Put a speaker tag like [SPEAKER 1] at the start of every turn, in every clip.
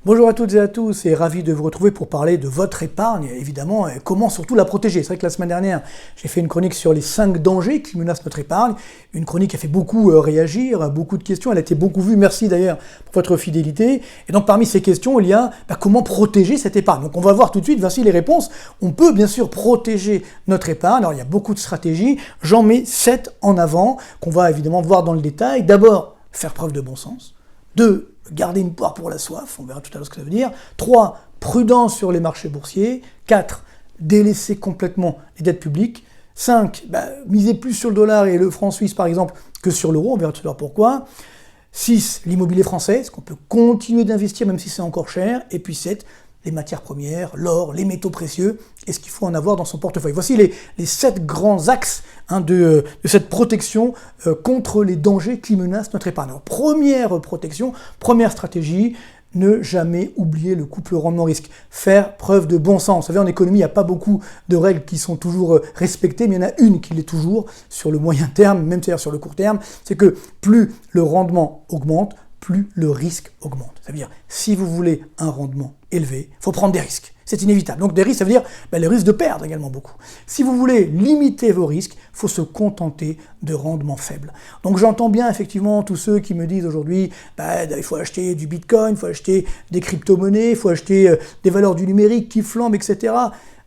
[SPEAKER 1] Bonjour à toutes et à tous et ravi de vous retrouver pour parler de votre épargne, évidemment, et comment surtout la protéger. C'est vrai que la semaine dernière, j'ai fait une chronique sur les 5 dangers qui menacent notre épargne, une chronique qui a fait beaucoup réagir, beaucoup de questions, elle a été beaucoup vue, merci d'ailleurs pour votre fidélité. Et donc parmi ces questions, il y a comment protéger cette épargne. Donc on va voir tout de suite, voici les réponses. On peut bien sûr protéger notre épargne, alors il y a beaucoup de stratégies, j'en mets 7 en avant, qu'on va évidemment voir dans le détail. D'abord, faire preuve de bon sens. 2. Garder une poire pour la soif, on verra tout à l'heure ce que ça veut dire. 3. Prudence sur les marchés boursiers. 4. Délaisser complètement les dettes publiques. 5. Miser plus sur le dollar et le franc suisse par exemple que sur l'euro, on verra tout à l'heure pourquoi. 6. L'immobilier français, est-ce qu'on peut continuer d'investir même si c'est encore cher. Et puis 7. Les matières premières, l'or, les métaux précieux, et ce qu'il faut en avoir dans son portefeuille. Voici les 7 grands axes de cette protection contre les dangers qui menacent notre épargne. Alors, première protection, première stratégie, ne jamais oublier le couple rendement-risque. Faire preuve de bon sens. Vous savez, en économie, il n'y a pas beaucoup de règles qui sont toujours respectées, mais il y en a une qui l'est toujours sur le moyen terme, même c'est-à-dire sur le court terme, c'est que plus le rendement augmente, plus le risque augmente. Ça veut dire, si vous voulez un rendement élevé, il faut prendre des risques. C'est inévitable. Donc des risques, ça veut dire le risque de perdre également beaucoup. Si vous voulez limiter vos risques, il faut se contenter de rendements faibles. Donc j'entends bien effectivement tous ceux qui me disent aujourd'hui, il faut acheter du bitcoin, il faut acheter des crypto-monnaies, il faut acheter des valeurs du numérique qui flambent, etc.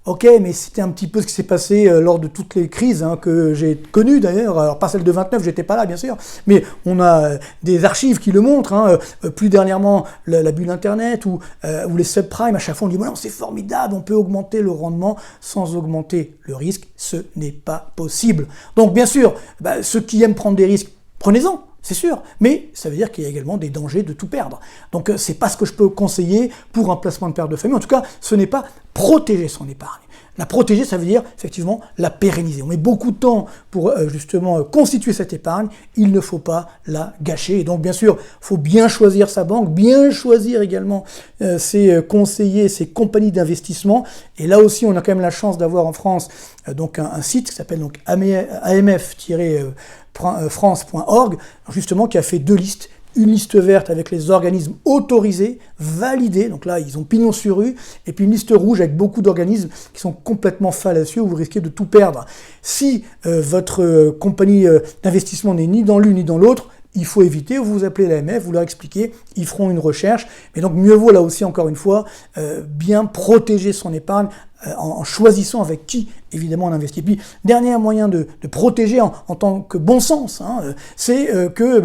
[SPEAKER 1] Ok, mais c'était un petit peu ce qui s'est passé lors de toutes les crises que j'ai connues d'ailleurs, alors pas celle de 29, j'étais pas là bien sûr, mais on a des archives qui le montrent, plus dernièrement la bulle internet ou les subprimes, à chaque fois on dit non, c'est formidable, on peut augmenter le rendement sans augmenter le risque, ce n'est pas possible. Donc bien sûr, ceux qui aiment prendre des risques, prenez-en. C'est sûr, mais ça veut dire qu'il y a également des dangers de tout perdre. Donc c'est pas ce que je peux conseiller pour un placement de perte de famille. En tout cas, ce n'est pas protéger son épargne. La protéger, ça veut dire effectivement la pérenniser. On met beaucoup de temps pour justement constituer cette épargne. Il ne faut pas la gâcher. Et donc bien sûr, il faut bien choisir sa banque, bien choisir également ses conseillers, ses compagnies d'investissement. Et là aussi, on a quand même la chance d'avoir en France donc un site qui s'appelle donc amf-france.org, justement qui a fait 2 listes. Une liste verte avec les organismes autorisés, validés, donc là ils ont pignon sur rue, et puis une liste rouge avec beaucoup d'organismes qui sont complètement fallacieux, où vous risquez de tout perdre. Si votre compagnie d'investissement n'est ni dans l'une ni dans l'autre, il faut éviter, vous appelez l'AMF, vous leur expliquez, ils feront une recherche, mais donc mieux vaut là aussi encore une fois, bien protéger son épargne en choisissant avec qui évidemment on investit. Puis dernier moyen de protéger en tant que bon sens, c'est que,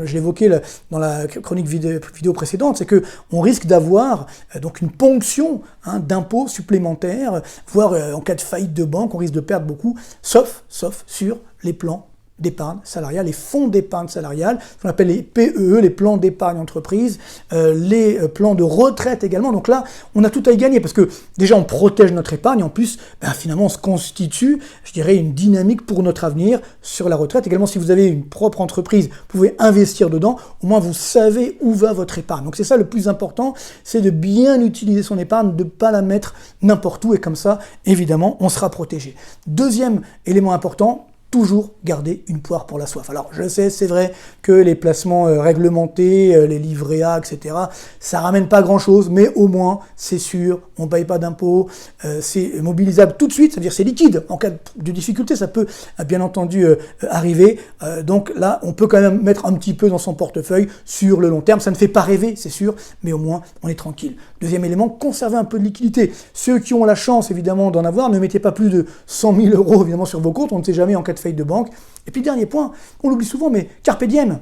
[SPEAKER 1] je l'évoquais dans la chronique vidéo précédente, c'est que on risque d'avoir donc une ponction d'impôts supplémentaires, voire en cas de faillite de banque, on risque de perdre beaucoup, sauf sur les plans d'épargne salariale, les fonds d'épargne salariale, ce qu'on appelle les PEE, les plans d'épargne entreprise, les plans de retraite également. Donc là, on a tout à y gagner parce que déjà on protège notre épargne, en plus, finalement on se constitue, je dirais, une dynamique pour notre avenir sur la retraite. Également, si vous avez une propre entreprise, vous pouvez investir dedans, au moins vous savez où va votre épargne. Donc c'est ça le plus important, c'est de bien utiliser son épargne, de ne pas la mettre n'importe où, et comme ça, évidemment, on sera protégé. Deuxième élément important, toujours garder une poire pour la soif. Alors je sais, c'est vrai que les placements réglementés, les livrets A, etc., ça ramène pas grand-chose, mais au moins, c'est sûr, on ne paye pas d'impôts, c'est mobilisable tout de suite, c'est-à-dire c'est liquide. En cas de difficulté, ça peut bien entendu arriver. Donc là, on peut quand même mettre un petit peu dans son portefeuille sur le long terme. Ça ne fait pas rêver, c'est sûr, mais au moins, on est tranquille. Deuxième élément, conserver un peu de liquidité. Ceux qui ont la chance, évidemment, d'en avoir, ne mettez pas plus de 100 000 €, évidemment, sur vos comptes. On ne sait jamais en cas de faillite de banque. Et puis dernier point, on l'oublie souvent, mais carpe diem.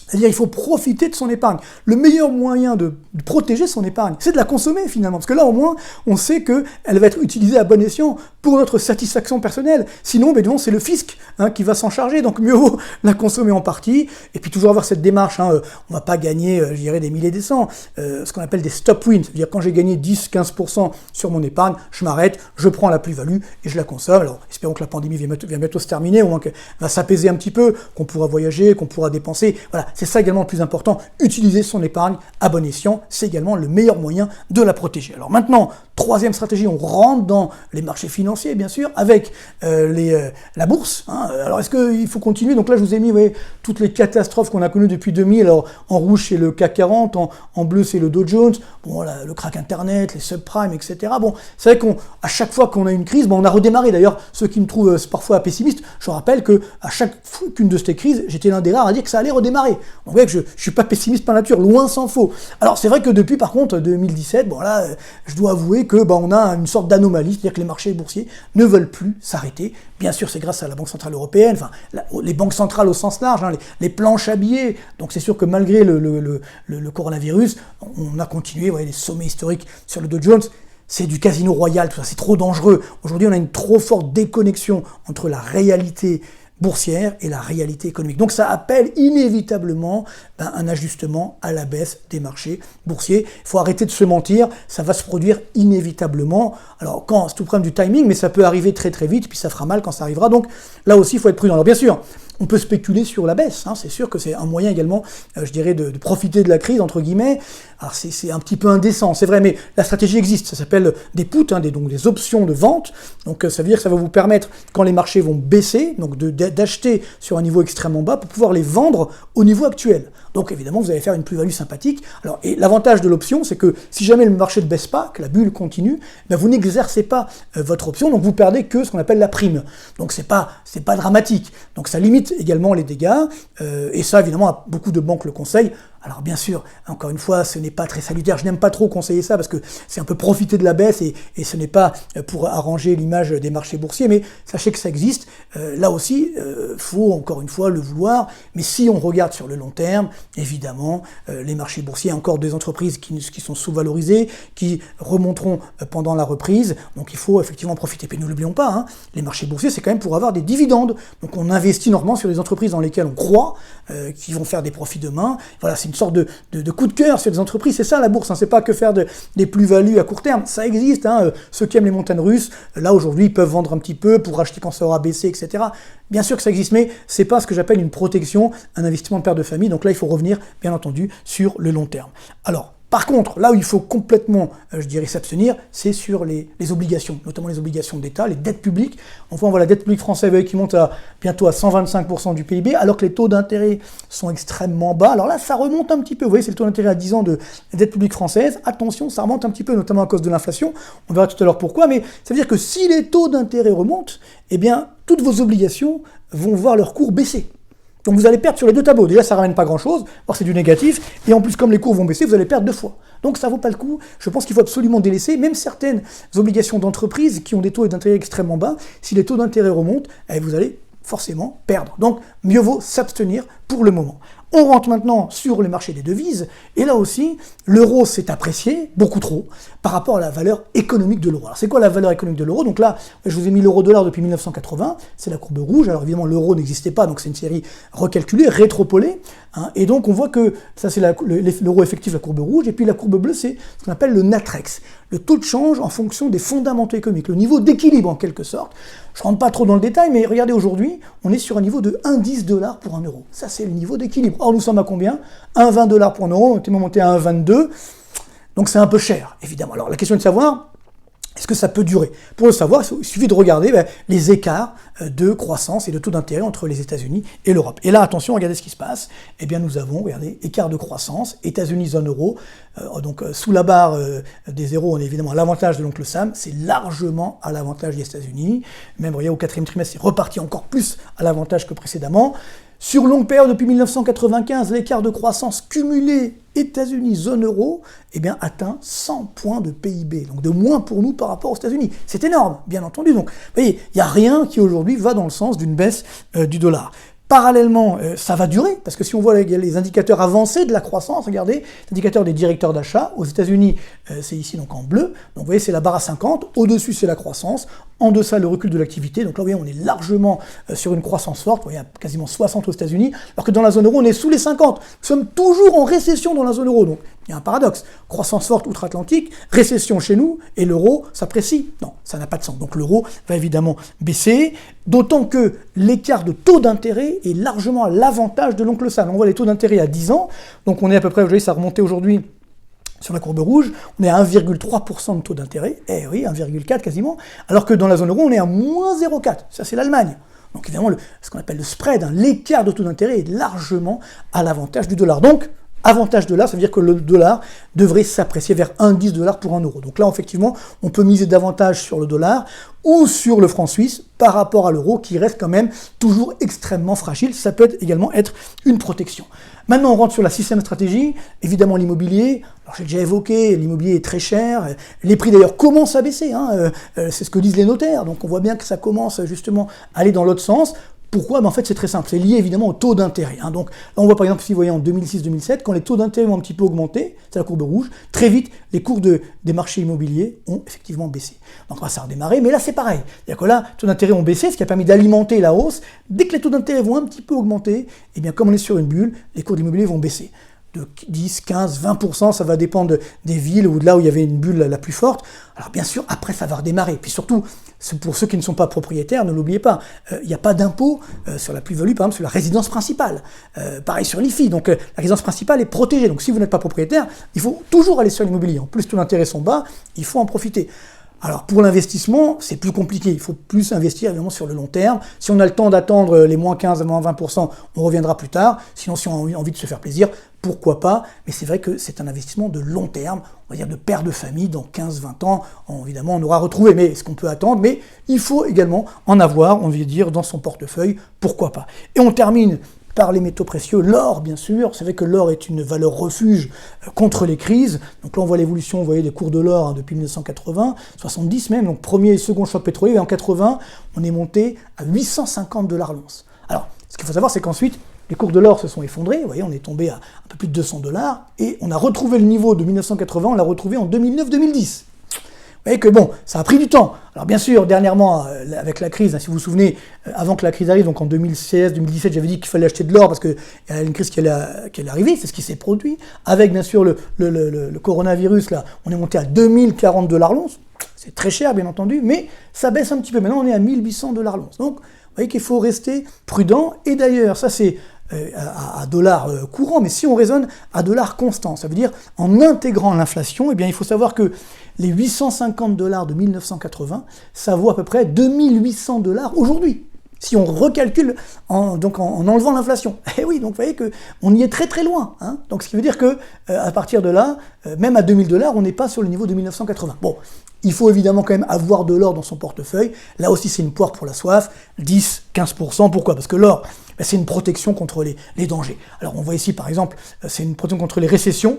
[SPEAKER 1] C'est-à-dire il faut profiter de son épargne. Le meilleur moyen de protéger son épargne, c'est de la consommer finalement. Parce que là au moins, on sait qu'elle va être utilisée à bon escient pour notre satisfaction personnelle. Sinon, c'est le fisc qui va s'en charger. Donc mieux vaut la consommer en partie. Et puis toujours avoir cette démarche. On ne va pas gagner, je dirais, des milliers et des cents. Ce qu'on appelle des stop wins. C'est-à-dire quand j'ai gagné 10-15% sur mon épargne, je m'arrête, je prends la plus-value et je la consomme. Alors espérons que la pandémie vient bientôt se terminer, au moins qu'elle va s'apaiser un petit peu, qu'on pourra voyager, qu'on pourra dépenser. Voilà. c'est ça également le plus important, utiliser son épargne à bon escient, c'est également le meilleur moyen de la protéger. Alors maintenant, troisième stratégie, on rentre dans les marchés financiers, bien sûr, avec la bourse. Alors, est-ce qu'il faut continuer? Donc là, je vous ai mis toutes les catastrophes qu'on a connues depuis 2000. Alors, en rouge, c'est le CAC 40, en bleu, c'est le Dow Jones. Bon, voilà, le crack Internet, les subprimes, etc. Bon, c'est vrai qu'à chaque fois qu'on a une crise, on a redémarré. D'ailleurs, ceux qui me trouvent parfois pessimiste, je rappelle qu'à chacune de ces crises, j'étais l'un des rares à dire que ça allait redémarrer. Donc, vous voyez que je ne suis pas pessimiste par nature, loin s'en faut. Alors, c'est vrai que depuis, par contre, 2017, bon là, je dois avouer que on a une sorte d'anomalie, c'est-à-dire que les marchés boursiers ne veulent plus s'arrêter. Bien sûr, c'est grâce à la Banque Centrale Européenne, enfin, les banques centrales au sens large, les planches à billets. Donc c'est sûr que malgré le coronavirus, on a continué, les sommets historiques sur le Dow Jones. C'est du casino royal, tout ça, c'est trop dangereux. Aujourd'hui, on a une trop forte déconnexion entre la réalité boursière et la réalité économique. Donc ça appelle inévitablement un ajustement à la baisse des marchés boursiers. Il faut arrêter de se mentir, ça va se produire inévitablement. Alors c'est tout le problème du timing, mais ça peut arriver très très vite, puis ça fera mal quand ça arrivera. Donc là aussi, il faut être prudent. Alors bien sûr, on peut spéculer sur la baisse, c'est sûr que c'est un moyen également, je dirais, de profiter de la crise, entre guillemets. Alors c'est un petit peu indécent, c'est vrai, mais la stratégie existe, ça s'appelle des puts, donc des options de vente. Donc ça veut dire que ça va vous permettre, quand les marchés vont baisser, donc d'acheter sur un niveau extrêmement bas pour pouvoir les vendre au niveau actuel. Donc évidemment, vous allez faire une plus-value sympathique. Alors, et l'avantage de l'option, c'est que si jamais le marché ne baisse pas, que la bulle continue, vous n'exercez pas votre option, donc vous perdez que ce qu'on appelle la prime. Donc c'est pas dramatique. Donc ça limite également les dégâts, et ça évidemment beaucoup de banques le conseillent. Alors bien sûr, encore une fois, ce n'est pas très salutaire, je n'aime pas trop conseiller ça parce que c'est un peu profiter de la baisse et ce n'est pas pour arranger l'image des marchés boursiers, mais sachez que ça existe. Là aussi, faut encore une fois le vouloir, mais si on regarde sur le long terme, évidemment, les marchés boursiers, encore des entreprises qui sont sous-valorisées, qui remonteront pendant la reprise, donc il faut effectivement profiter. Puis ne l'oublions pas, les marchés boursiers, c'est quand même pour avoir des dividendes, donc on investit normalement sur des entreprises dans lesquelles on croit, qui vont faire des profits demain. Voilà, c'est une sorte de coup de cœur sur les entreprises, c'est ça la bourse, c'est pas que faire des plus-values à court terme, ça existe, ceux qui aiment les montagnes russes, là aujourd'hui ils peuvent vendre un petit peu pour acheter quand ça aura baissé, etc. Bien sûr que ça existe, mais c'est pas ce que j'appelle une protection, un investissement de père de famille, donc là il faut revenir, bien entendu, sur le long terme. Alors, par contre, là où il faut complètement, je dirais, s'abstenir, c'est sur les obligations, notamment les obligations d'État, les dettes publiques. On voit la dette publique française qui monte bientôt à 125% du PIB, alors que les taux d'intérêt sont extrêmement bas. Alors là, ça remonte un petit peu. Vous voyez, c'est le taux d'intérêt à 10 ans de la dette publique française. Attention, ça remonte un petit peu, notamment à cause de l'inflation. On verra tout à l'heure pourquoi, mais ça veut dire que si les taux d'intérêt remontent, eh bien, toutes vos obligations vont voir leur cours baisser. Donc vous allez perdre sur les deux tableaux. Déjà, ça ne ramène pas grand-chose, or c'est du négatif, et en plus, comme les cours vont baisser, vous allez perdre 2 fois. Donc ça ne vaut pas le coup. Je pense qu'il faut absolument délaisser, même certaines obligations d'entreprise qui ont des taux d'intérêt extrêmement bas, si les taux d'intérêt remontent, vous allez forcément perdre. Donc mieux vaut s'abstenir pour le moment. On rentre maintenant sur les marchés des devises, et là aussi, l'euro s'est apprécié, beaucoup trop, par rapport à la valeur économique de l'euro. Alors c'est quoi la valeur économique de l'euro? Donc là, je vous ai mis l'euro-dollar depuis 1980, c'est la courbe rouge, alors évidemment l'euro n'existait pas, donc c'est une série recalculée, rétropolée, et donc on voit que ça c'est l'euro effectif, la courbe rouge, et puis la courbe bleue c'est ce qu'on appelle le Natrex, le taux de change en fonction des fondamentaux économiques, le niveau d'équilibre en quelque sorte. Je ne rentre pas trop dans le détail, mais regardez aujourd'hui, on est sur un niveau de 1,10$ pour un euro. Ça c'est le niveau d'équilibre. Or nous sommes à combien? 1,20$ pour un euro, on est monté à 1,22$, donc c'est un peu cher, évidemment. Alors la question est de savoir, est-ce que ça peut durer? Pour le savoir, il suffit de regarder les écarts de croissance et de taux d'intérêt entre les États-Unis et l'Europe. Et là, attention, regardez ce qui se passe. Eh bien, nous avons, regardez, écart de croissance, États-Unis, zone euro. Donc, sous la barre des zéros, on est évidemment à l'avantage de l'oncle Sam. C'est largement à l'avantage des États-Unis. Même, regardez, au 4e trimestre, c'est reparti encore plus à l'avantage que précédemment. Sur longue période, depuis 1995, l'écart de croissance cumulé États-Unis, zone euro, atteint 100 points de PIB. Donc de moins pour nous par rapport aux États-Unis. C'est énorme, bien entendu. Donc, vous voyez, il n'y a rien qui aujourd'hui va dans le sens d'une baisse du dollar. Parallèlement, ça va durer, parce que si on voit les indicateurs avancés de la croissance, regardez, l'indicateurs des directeurs d'achat, aux États-Unis, c'est ici donc en bleu, donc vous voyez c'est la barre à 50, au-dessus c'est la croissance, en deçà le recul de l'activité, donc là vous voyez on est largement sur une croissance forte, vous voyez quasiment 60 aux États-Unis, alors que dans la zone euro on est sous les 50, nous sommes toujours en récession dans la zone euro, donc il y a un paradoxe, croissance forte outre-Atlantique, récession chez nous, et l'euro s'apprécie. Non, ça n'a pas de sens, donc l'euro va évidemment baisser, D'autant que l'écart de taux d'intérêt est largement à l'avantage de l'oncle Sam. On voit les taux d'intérêt à 10 ans, donc on est à peu près, vous voyez, ça a remonté aujourd'hui sur la courbe rouge, on est à 1,3% de taux d'intérêt, eh oui, 1,4 quasiment, alors que dans la zone euro, on est à moins 0,4, ça c'est l'Allemagne. Donc évidemment, ce qu'on appelle le spread, l'écart de taux d'intérêt est largement à l'avantage du dollar. Donc, avantage dollar, ça veut dire que le dollar devrait s'apprécier vers 1,10 $ pour 1 euro. Donc là, effectivement, on peut miser davantage sur le dollar ou sur le franc suisse par rapport à l'euro qui reste quand même toujours extrêmement fragile. Ça peut également être une protection. Maintenant, on rentre sur la sixième stratégie. Évidemment, l'immobilier. Alors, j'ai déjà évoqué, l'immobilier est très cher. Les prix, d'ailleurs, commencent à baisser. C'est ce que disent les notaires. Donc, on voit bien que ça commence justement à aller dans l'autre sens. Pourquoi? En fait, c'est très simple. C'est lié évidemment au taux d'intérêt. Donc là, on voit par exemple, si vous voyez en 2006-2007, quand les taux d'intérêt ont un petit peu augmenté, c'est la courbe rouge, très vite, les cours des marchés immobiliers ont effectivement baissé. Donc là, ça a redémarré, mais là, c'est pareil. C'est-à-dire que là, les taux d'intérêt ont baissé, ce qui a permis d'alimenter la hausse. Dès que les taux d'intérêt vont un petit peu augmenter, eh bien, comme on est sur une bulle, les cours de l'immobilier vont baisser. De 10, 15, 20%, ça va dépendre des villes ou de là où il y avait une bulle la plus forte. Alors bien sûr, après, ça va redémarrer. Puis surtout, pour ceux qui ne sont pas propriétaires, ne l'oubliez pas, il n'y a pas d'impôt sur la plus-value, par exemple, sur la résidence principale. Pareil sur l'IFI. Donc la résidence principale est protégée. Donc si vous n'êtes pas propriétaire, il faut toujours aller sur l'immobilier. En plus, tous les intérêts sont bas, il faut en profiter. Alors pour l'investissement, c'est plus compliqué, il faut plus investir évidemment sur le long terme. Si on a le temps d'attendre les moins 15 à moins 20%, on reviendra plus tard. Sinon, si on a envie de se faire plaisir, pourquoi pas? Mais c'est vrai que c'est un investissement de long terme, on va dire de père de famille, dans 15-20 ans, évidemment on aura retrouvé, mais ce qu'on peut attendre, mais il faut également en avoir, on va dire, dans son portefeuille, pourquoi pas. Et on termine par les métaux précieux, l'or bien sûr, c'est vrai que l'or est une valeur refuge contre les crises, donc là on voit l'évolution, vous voyez, des cours de l'or depuis 1980, 70 même, donc premier et second choc pétrolier, et en 80, on est monté à 850 $ l'once. Alors, ce qu'il faut savoir, c'est qu'ensuite, les cours de l'or se sont effondrés, vous voyez, on est tombé à un peu plus de 200 $, et on a retrouvé le niveau de 1980, on l'a retrouvé en 2009-2010. Vous voyez que bon, ça a pris du temps. Alors bien sûr, dernièrement, avec la crise, si vous vous souvenez, avant que la crise arrive, donc en 2016-2017, j'avais dit qu'il fallait acheter de l'or parce qu'il y a une crise qui allait arriver, c'est ce qui s'est produit. Avec bien sûr le coronavirus, là, on est monté à 2040 $ l'once. C'est très cher, bien entendu, mais ça baisse un petit peu. Maintenant, on est à 1800 $ l'once. Donc, vous voyez qu'il faut rester prudent. Et d'ailleurs, ça c'est à dollar courant, mais si on raisonne à dollar constant, ça veut dire en intégrant l'inflation, eh bien, il faut savoir que les 850 $ de 1980, ça vaut à peu près 2800 $ aujourd'hui. Si on recalcule en enlevant l'inflation. Et oui, donc vous voyez qu'on y est très très loin. Donc ce qui veut dire que à partir de là, même à 2000 $, on n'est pas sur le niveau de 1980. Bon, il faut évidemment quand même avoir de l'or dans son portefeuille. Là aussi, c'est une poire pour la soif. 10-15%. Pourquoi? Parce que l'or, c'est une protection contre les dangers. Alors on voit ici par exemple, c'est une protection contre les récessions.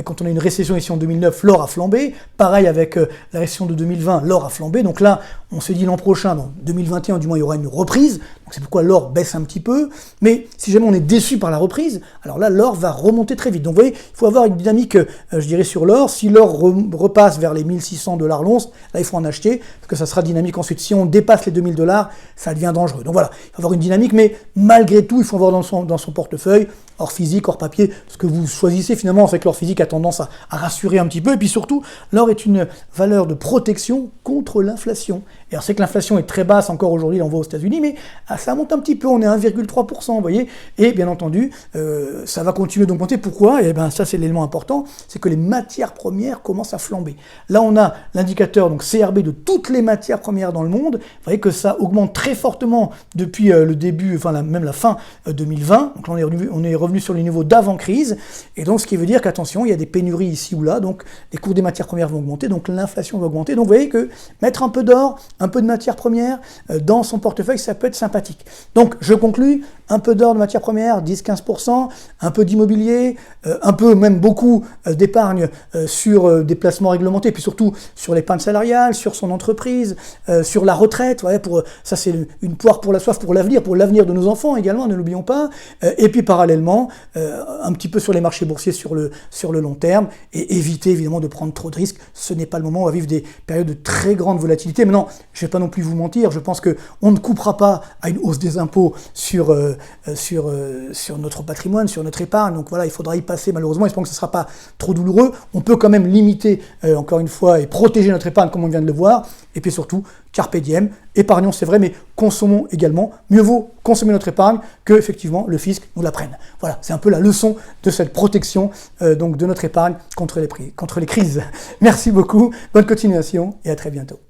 [SPEAKER 1] Quand on a une récession ici en 2009, l'or a flambé. Pareil avec la récession de 2020, l'or a flambé. Donc là, on se dit l'an prochain, dans 2021 du moins, il y aura une reprise. Donc c'est pourquoi l'or baisse un petit peu. Mais si jamais on est déçu par la reprise, alors là, l'or va remonter très vite. Donc vous voyez, il faut avoir une dynamique, je dirais, sur l'or. Si l'or repasse vers les 1600 $ l'once, là, il faut en acheter, parce que ça sera dynamique ensuite. Si on dépasse les 2000 $, ça devient dangereux. Donc voilà, il faut avoir une dynamique, mais malgré tout, il faut avoir dans son portefeuille, hors physique, hors papier, ce que vous choisissez finalement, c'est que l'or physique a tendance à rassurer un petit peu, et puis surtout, l'or est une valeur de protection contre l'inflation. Et alors c'est que l'inflation est très basse encore aujourd'hui, on voit aux États-Unis, mais ça monte un petit peu, on est à 1,3%, vous voyez, et bien entendu, ça va continuer d'augmenter. Pourquoi? Et bien ça c'est l'élément important, c'est que les matières premières commencent à flamber. Là on a l'indicateur donc CRB de toutes les matières premières dans le monde, vous voyez que ça augmente très fortement depuis le début, enfin même la fin 2020, donc là on est revenu sur le niveau d'avant-crise, et donc ce qui veut dire qu'attention, il y a des pénuries ici ou là, donc les cours des matières premières vont augmenter, donc l'inflation va augmenter, donc vous voyez que mettre un peu d'or, un peu de matières premières dans son portefeuille, ça peut être sympathique. Donc je conclus, un peu d'or de matières premières, 10-15%, un peu d'immobilier, un peu, même beaucoup d'épargne sur des placements réglementés, puis surtout sur l'épargne salariale, sur son entreprise, sur la retraite, ouais, ça c'est une poire pour la soif, pour l'avenir de nos enfants également, ne l'oublions pas, et puis parallèlement, un petit peu sur les marchés boursiers sur le long terme, et éviter évidemment de prendre trop de risques. Ce n'est pas le moment, on va vivre des périodes de très grande volatilité. Maintenant, je ne vais pas non plus vous mentir, je pense qu'on ne coupera pas à une hausse des impôts sur sur notre patrimoine, sur notre épargne. Donc voilà, il faudra y passer malheureusement. Espérons que ce ne sera pas trop douloureux. On peut quand même limiter, encore une fois, et protéger notre épargne comme on vient de le voir. Et puis surtout, carpe diem, épargnons c'est vrai, mais consommons également. Mieux vaut consommer notre épargne que effectivement le fisc nous la prenne. Voilà, c'est un peu la leçon de cette protection donc de notre épargne contre les crises. Merci beaucoup, bonne continuation et à très bientôt.